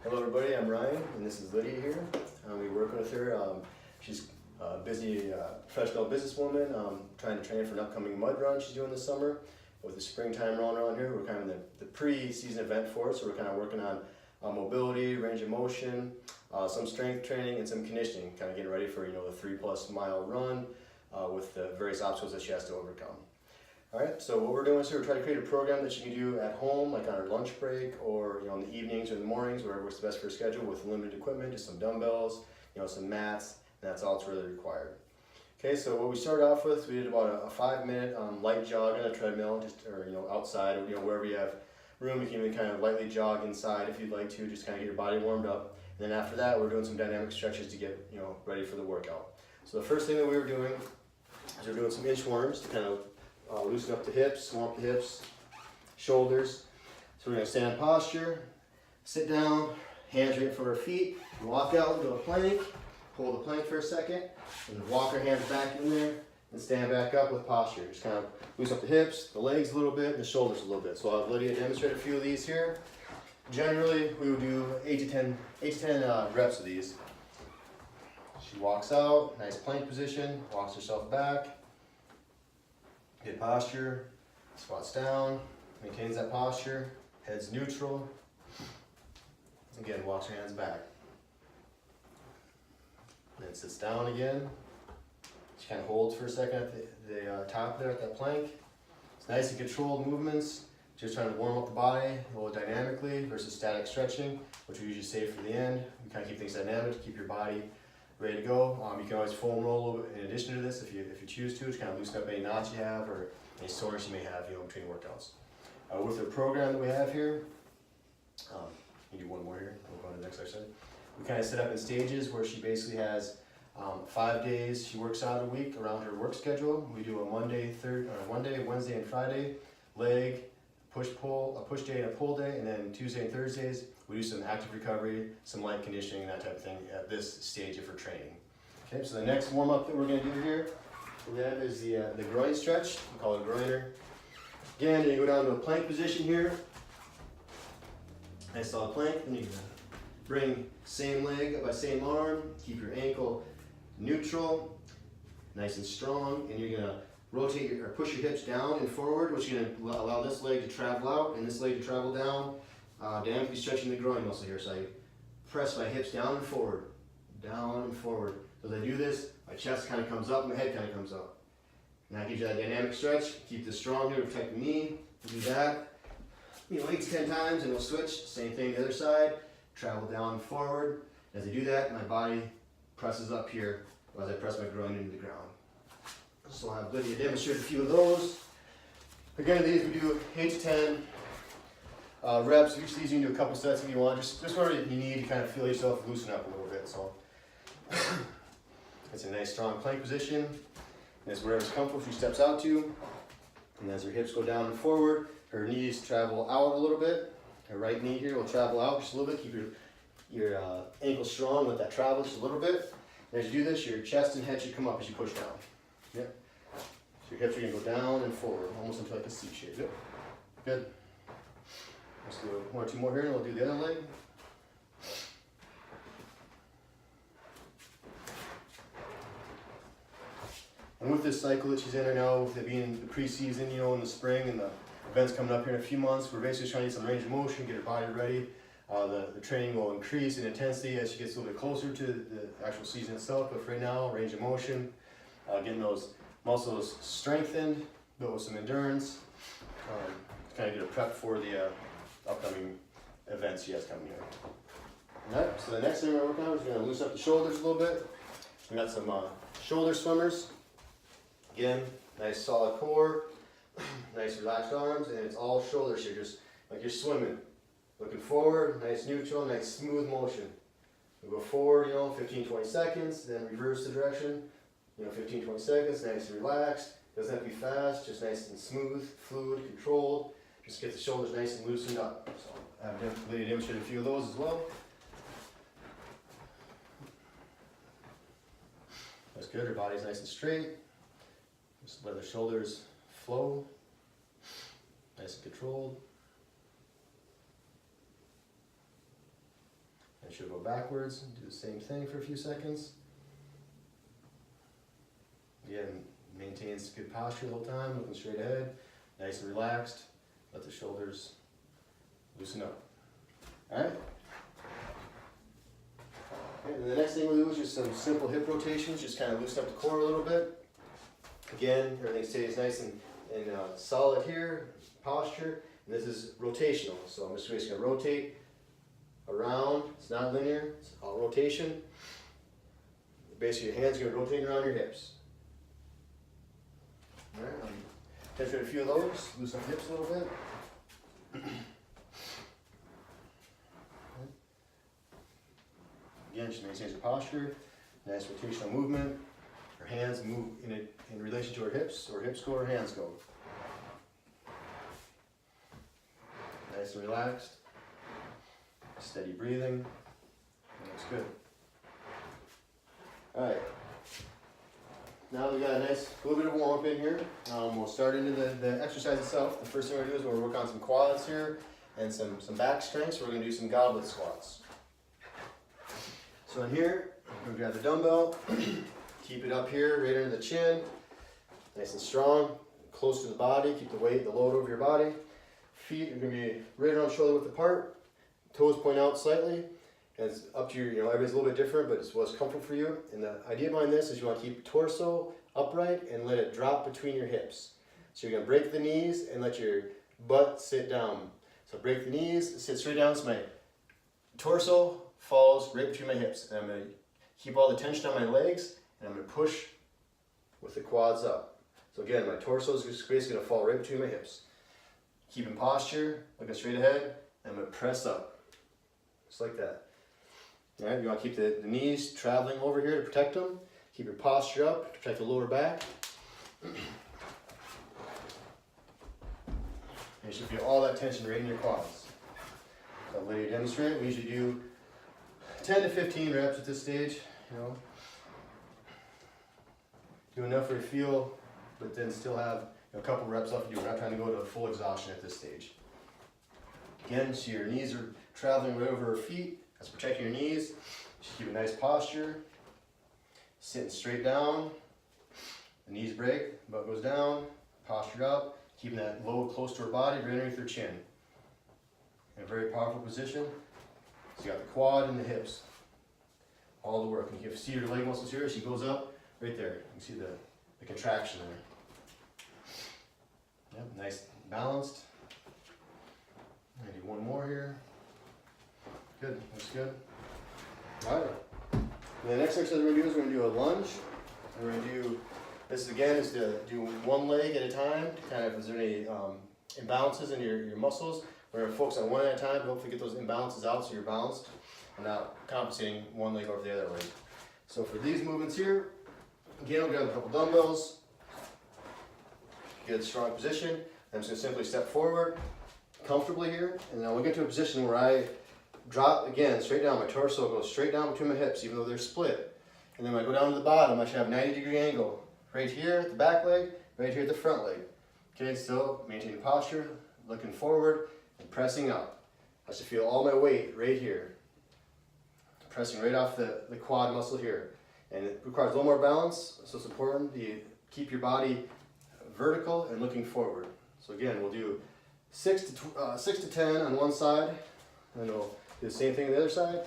Hello everybody, I'm Ryan and this is Lydia here. We work with her. She's a busy professional businesswoman trying to train for an upcoming mud run she's doing this summer. With the springtime rolling around here, we're kind of in the pre-season event for it, so we're kind of working on mobility, range of motion, some strength training, and some conditioning, kind of getting ready for the 3+ mile run with the various obstacles that she has to overcome. Alright, so what we're doing is we're trying to create a program that you can do at home, like on our lunch break, or in the evenings or in the mornings, wherever works best for your schedule, with limited equipment, just some dumbbells, some mats, and that's all that's really required. Okay, so what we started off with, we did about a 5-minute light jog on a treadmill, or outside, or wherever you have room. You can even kind of lightly jog inside if you'd like to, just kind of get your body warmed up. And then after that, we're doing some dynamic stretches to get ready for the workout. So the first thing that we were doing is we're doing some inchworms to kind of loosen up the hips, warm up the hips, shoulders. So we're going to stand in posture, sit down, hands right in front of our feet, walk out into a plank, hold the plank for a second, and walk our hands back in there, and stand back up with posture. Just kind of loosen up the hips, the legs a little bit, and the shoulders a little bit. So I'll have Lydia demonstrate a few of these here. Generally, we would do 8 to 10 reps of these. She walks out, nice plank position, walks herself back. Good posture, squats down, maintains that posture, head's neutral. Again, walks her hands back. Then sits down again. She kind of holds for a second at the top there at that plank. It's nice and controlled movements, just trying to warm up the body a little dynamically versus static stretching, which we usually save for the end. We kind of keep things dynamic to keep your body ready to go. You can always foam roll a little bit in addition to this if you choose to kind of loosen up any knots you have or any soreness you may have between workouts. With the program that we have here, you do one more here, we'll go to the next exercise. We kind of set up in stages where she basically has 5 days she works out a week around her work schedule. We do a Monday, Wednesday, and Friday leg, push-pull, a push day and a pull day, and then Tuesday and Thursdays we do some active recovery, some light conditioning, and that type of thing at this stage of her training. Okay, so the next warm-up that we're going to do here is the groin stretch. We call it a groiner. Again, you go down to a plank position here. Nice solid plank. Then you bring same leg by same arm. Keep your ankle neutral, nice and strong, and you're going to rotate or push your hips down and forward, which is going to allow this leg to travel out and this leg to travel down. Dynamically stretching the groin muscle here. So I press my hips down and forward, down and forward. So as I do this, my chest kind of comes up, my head kind of comes up. And that gives you that dynamic stretch. Keep this strong here to protect the knee. Do that 8 to 10 times and we'll switch. Same thing the other side. Travel down and forward. As I do that, my body presses up here as I press my groin into the ground. So I'll have Lydia demonstrate a few of those. Again, these we do 8 to 10 reps. Each of these you can do a couple sets if you want. Just whatever you need to kind of feel yourself loosen up a little bit. So it's a nice strong plank position. And it's wherever's comfortable she steps out to. And as her hips go down and forward, her knees travel out a little bit. Her right knee here will travel out just a little bit. Keep your ankle strong, let that travel just a little bit. And as you do this, your chest and head should come up as you push down. Yep. So your hips are going to go down and forward, almost into like a C shape. Yep. Good. Let's do 1 or 2 more here, and we'll do the other leg. And with this cycle that she's in right now, with it being the preseason, in the spring, and the events coming up here in a few months, we're basically trying to get some range of motion, get her body ready. The training will increase in intensity as she gets a little bit closer to the actual season itself, but for right now, range of motion, getting those muscles strengthened, built with some endurance, kind of get her prepped for the upcoming events she has coming here. Alright, so the next thing we're working on is we're going to loosen up the shoulders a little bit. We got some shoulder swimmers. Again, nice solid core, nice relaxed arms, and it's all shoulders here, just like you're swimming. Looking forward, nice neutral, nice smooth motion. We'll go forward, 15-20 seconds, then reverse the direction, 15-20 seconds, nice and relaxed. Doesn't have to be fast, just nice and smooth, fluid, controlled. Just get the shoulders nice and loosened up. So I've Lydia demonstrate a few of those as well. That's good, her body's nice and straight. Just let the shoulders flow, nice and controlled. she'll go backwards and do the same thing for a few seconds. Again, maintains good posture the whole time, looking straight ahead, nice and relaxed. Let the shoulders loosen up. All right? Okay, and the next thing we'll do is just some simple hip rotations, just kind of loosen up the core a little bit. Again, everything stays nice and solid here, posture. And this is rotational, so I'm just going to rotate around. It's not linear, it's all rotation. Basically, your hands are going to rotate around your hips. All right, test a few of those, loosen up the hips a little bit. Again, just maintains your posture, nice rotational movement. Her hands move in relation to her hips, or hips go, or hands go. Nice and relaxed. Steady breathing. Looks good. All right. Now we've got a little bit of warm up in here. We'll start into the exercise itself. The first thing we're going to do is we'll work on some quads here and some back strength. So we're going to do some goblet squats. So in here, we're going to grab the dumbbell, keep it up here, right under the chin, nice and strong, close to the body, keep the weight, the load over your body. Feet are going to be right around shoulder width apart, toes point out slightly, and it's up to you, everybody's a little bit different, but it's what's comfortable for you. And the idea behind this is you want to keep torso upright and let it drop between your hips. So you're going to break the knees and let your butt sit down. So break the knees, sit straight down, so my torso falls right between my hips. And I'm going to keep all the tension on my legs, and I'm going to push with the quads up. So again, my torso is basically going to fall right between my hips. Keep in posture, looking straight ahead, and I'm going to press up. Just like that. All right, you want to keep the knees traveling over here to protect them. Keep your posture up to protect the lower back. And you should feel all that tension right in your quads. So I'll let you demonstrate. We usually do 10 to 15 reps at this stage. Do enough for your feel, but then still have a couple reps left to do. We're not trying to go to full exhaustion at this stage. Again, so your knees are traveling right over your feet. That's protecting your knees. Just keep a nice posture. Sitting straight down. The knees break, butt goes down, posture up. Keeping that low close to her body, right underneath her chin. In a very powerful position. So you got the quad and the hips. All the work. And you can see your leg muscles here. She goes up right there. You can see the contraction there. Yep, nice balanced. I'm gonna do one more here. Good, that's good. All right. And the next exercise we're gonna do is we're gonna do a lunge. And we're gonna do, this again is to do one leg at a time. Kind of, is there any imbalances in your muscles? We're gonna focus on one at a time to hopefully get those imbalances out so you're balanced and not compensating one leg over the other leg. So for these movements here, again, we'll grab a couple dumbbells. Get a strong position. I'm just gonna simply step forward comfortably here, and then we'll get to a position where I drop again straight down. My torso goes straight down between my hips, even though they're split. And then when I go down to the bottom, I should have a 90-degree angle. Right here at the back leg, right here at the front leg. Okay, still maintaining posture, looking forward, and pressing up. I should feel all my weight right here. Pressing right off the quad muscle here. And it requires a little more balance, so it's important to keep your body vertical and looking forward. So again, we'll do 6 to 10 on one side, and we'll do the same thing on the other side.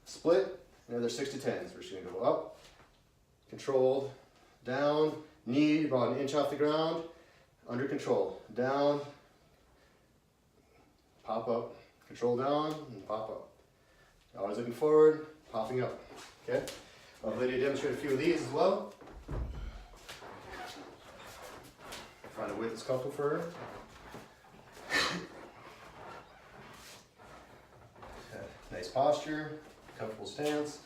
Split, another 6 to 10. So we're just going to go up, controlled, down, knee about an inch off the ground, under control, down, pop up, control down, and pop up. Always looking forward, popping up. Okay? I'll let you demonstrate a few of these as well. Find a weight that's comfortable for her. Nice posture, comfortable stance.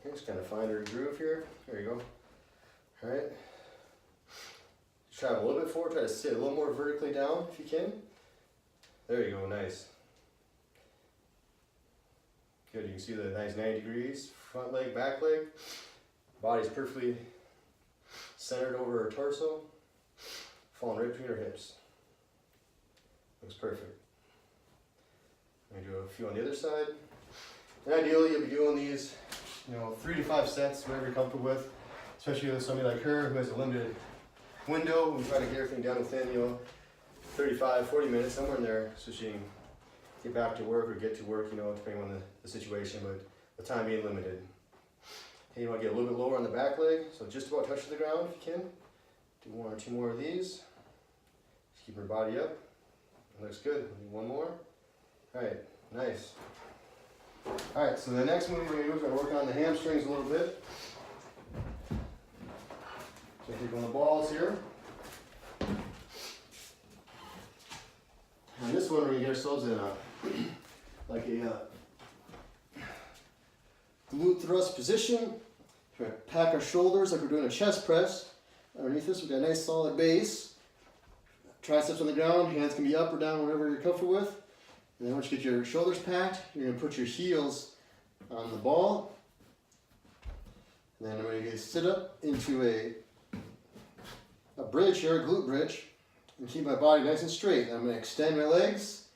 Okay, just kind of find her groove here. There you go. All right. Travel a little bit forward. Try to sit a little more vertically down if you can. There you go. Nice. Good. You can see the nice 90 degrees. Front leg, back leg. Body's perfectly centered over her torso. Falling right between her hips. Looks perfect. I'm gonna do a few on the other side. And ideally, you'll be doing these, 3 to 5 sets, whatever you're comfortable with. Especially with somebody like her who has a limited window. We try to get everything done within, 35, 40 minutes, somewhere in there, so she can get back to work or get to work, depending on the situation, but the time being limited. Okay, you want to get a little bit lower on the back leg, so just about touch the ground if you can. Do 1 or 2 more of these. Just keep your body up. It looks good. One more. All right, nice. All right, so the next move we're going to do is we're going to work on the hamstrings a little bit. So take on the balls here. And this one we're going to get ourselves in a glute thrust position. We're going to pack our shoulders like we're doing a chest press. Underneath this we've got a nice solid base. Triceps on the ground, hands can be up or down, whatever you're comfortable with. And then once you get your shoulders packed, you're going to put your heels on the ball. And then I'm going to sit up into a bridge here, a glute bridge, and keep my body nice and straight. And I'm going to extend my legs,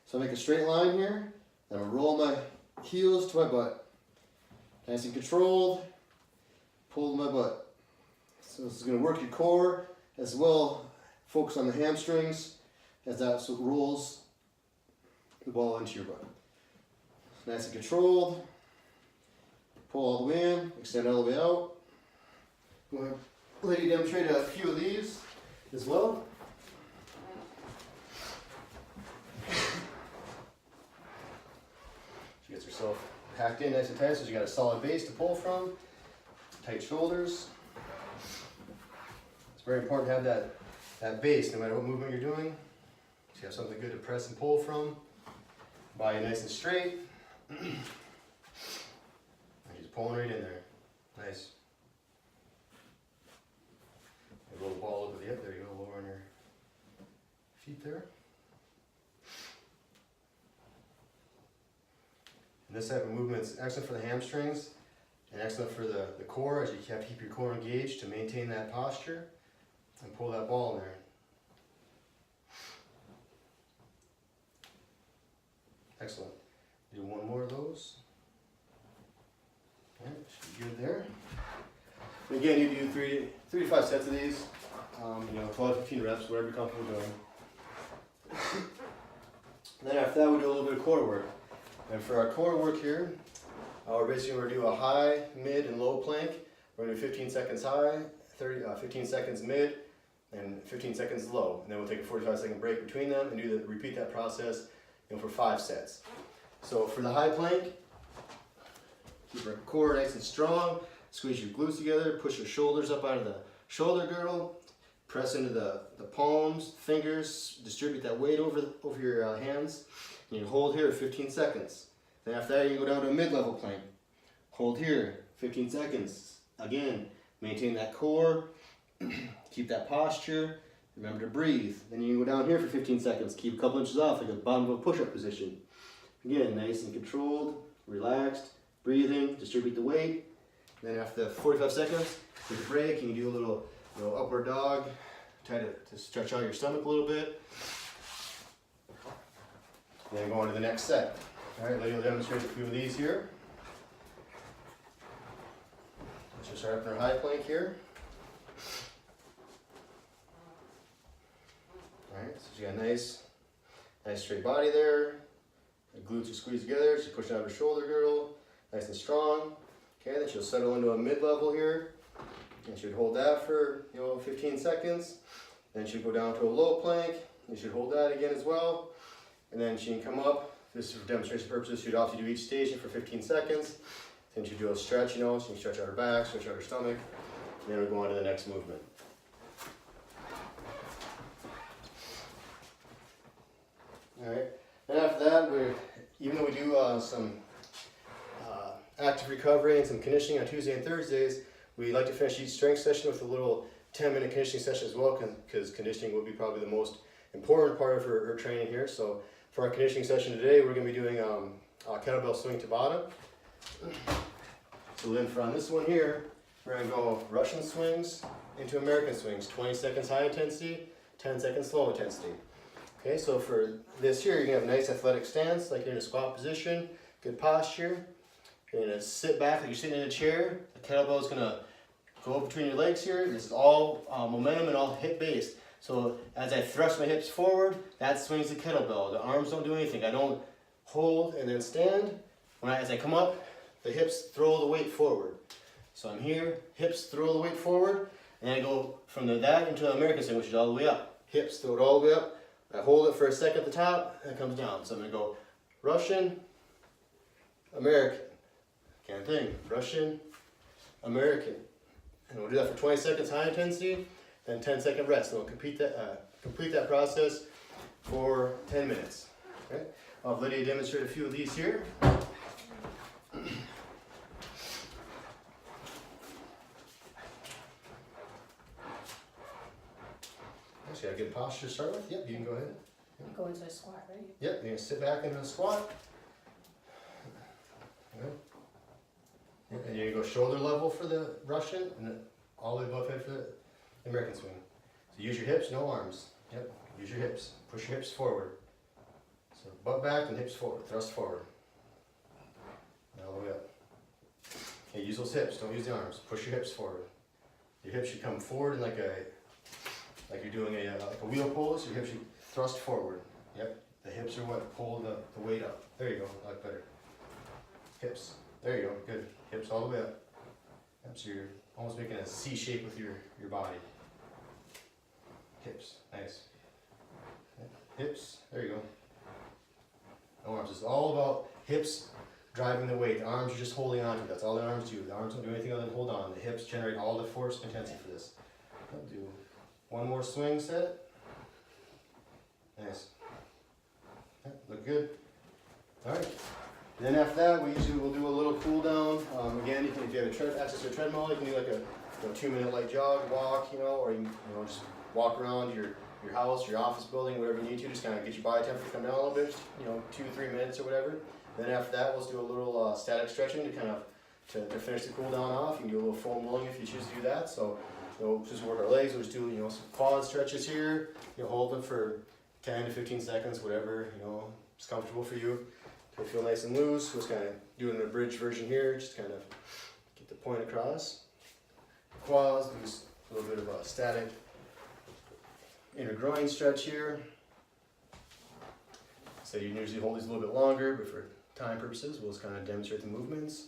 so I make a straight line here. Then I'm going to roll my heels to my butt. Nice and controlled, pull my butt. So this is going to work your core as well. Focus on the hamstrings as that rolls the ball into your butt. Nice and controlled. Pull all the way in, extend all the way out. I'm going to let you demonstrate a few of these as well. She gets herself packed in nice and tight, so you got a solid base to pull from. Tight shoulders. It's very important to have that base no matter what movement you're doing. So you have something good to press and pull from. Body nice and straight. She's pulling right in there. Nice. And roll the ball over the hip. There you go, lower on your feet there. And this type of movement is excellent for the hamstrings and excellent for the core, as you have to keep your core engaged to maintain that posture and pull that ball in there. Excellent. Do 1 more of those. Okay, should be good there. And again, you do 3 to 5 sets of these. 12 to 15 reps, whatever you're comfortable doing. And then after that, we do a little bit of core work. And for our core work here, we're basically going to do a high, mid, and low plank. We're going to do 15 seconds high, 15 seconds mid, and 15 seconds low. And then we'll take a 45-second break between them and repeat that process for 5 sets. So for the high plank, keep our core nice and strong. Squeeze your glutes together. Push your shoulders up out of the shoulder girdle. Press into the palms, fingers. Distribute that weight over your hands. And you hold here 15 seconds. Then after that, you go down to a mid-level plank. Hold here 15 seconds. Again, maintain that core. Keep that posture. Remember to breathe. Then you can go down here for 15 seconds. Keep a couple inches off, like the bottom of a push-up position. Again, nice and controlled, relaxed, breathing, distribute the weight. Then after 45 seconds, take a break. You can do a little upward dog. Try to stretch out your stomach a little bit. Then go on to the next set. All right, Lady will demonstrate a few of these here. Let's just start up in our high plank here. All right, so she got a nice straight body there. The glutes are squeezed together. She's pushing out her shoulder girdle, nice and strong. Okay, then she'll settle into a mid-level here, and she would hold that for 15 seconds. Then she'll go down to a low plank. You should hold that again as well, and then she can come up. This is for demonstration purposes. She'd obviously do each station for 15 seconds. Then she'd do a stretch. She can stretch out her back, stretch out her stomach, and then we'll go on to the next movement. All right, and after that, even though we do some active recovery and some conditioning on Tuesday and Thursdays, we like to finish each strength session with a little 10-minute conditioning session as well, because conditioning will be probably the most important part of her training here. So for our conditioning session today, we're going to be doing kettlebell swing Tabata. So then on this one here, we're going to go Russian swings into American swings, 20 seconds high intensity, 10 seconds low intensity. Okay, so for this here, you're gonna have a nice athletic stance, like you're in a squat position, good posture. You're gonna sit back like you're sitting in a chair. The kettlebell is gonna go between your legs here. This is all momentum and all hip based. So as I thrust my hips forward, that swings the kettlebell. The arms don't do anything. I don't hold and then stand. As I come up, the hips throw the weight forward. So I'm here, hips throw the weight forward, and I go from that into the American swing, which is all the way up. Hips throw it all the way up. I hold it for a second at the top, and it comes down. So I'm gonna go Russian, American. Can't think. Russian, American. And we'll do that for 20 seconds high intensity, then 10-second rest. And we'll complete that process for 10 minutes. Okay? I'll have Lydia demonstrate a few of these here. Actually, I get a posture to start with. Yep, you can go ahead. You go into a squat, right? Yep, you're gonna sit back into a squat. Okay. Yep, and you're gonna go shoulder level for the Russian, and then all the way above head for the American swing. So use your hips, no arms. Yep, use your hips. Push your hips forward. So butt back and hips forward, thrust forward. And all the way up. Okay, use those hips, don't use the arms. Push your hips forward. Your hips should come forward in like you're doing like a wheel pose. Your hips should thrust forward. Yep, the hips are what pull the weight up. There you go, I like better. Hips, there you go, good. Hips all the way up. Yep, so you're almost making a C shape with your body. Hips, nice. Yep. Hips, there you go. No arms, it's all about hips driving the weight. The arms are just holding on to it. That's all the arms do. The arms don't do anything other than hold on. The hips generate all the force and intensity for this. I'll do one more swing set. Nice. Yep, look good. All right. Then after that, we'll do a little cool down. Again, if you have access to a treadmill, you can do like a 2-minute light jog, walk, or you just walk around your house, your office building, whatever you need to. Just kind of get your body temperature come down a little bit, 2-3 minutes or whatever. Then after that, we'll do a little static stretching to kind of to finish the cool down off. You can do a little foam rolling if you choose to do that. So just work our legs. We'll just do some quad stretches here. Hold them for 10 to 15 seconds, whatever is comfortable for you. To feel nice and loose. We're just kind of doing an abridged version here, just kind of get the point across. Quads, do a little bit of a static inner groin stretch here. So you can usually hold these a little bit longer, but for time purposes, we'll just kind of demonstrate the movements.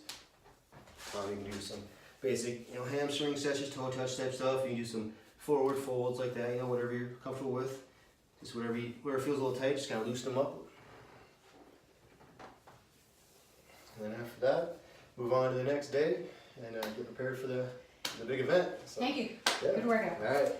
You can do some basic, hamstring stretches, toe touch type stuff. You can do some forward folds like that, whatever you're comfortable with. Just whatever feels a little tight, just kind of loosen them up. And then after that, move on to the next day and get prepared for the big event. So, Thank you. yeah. Good workout. All right.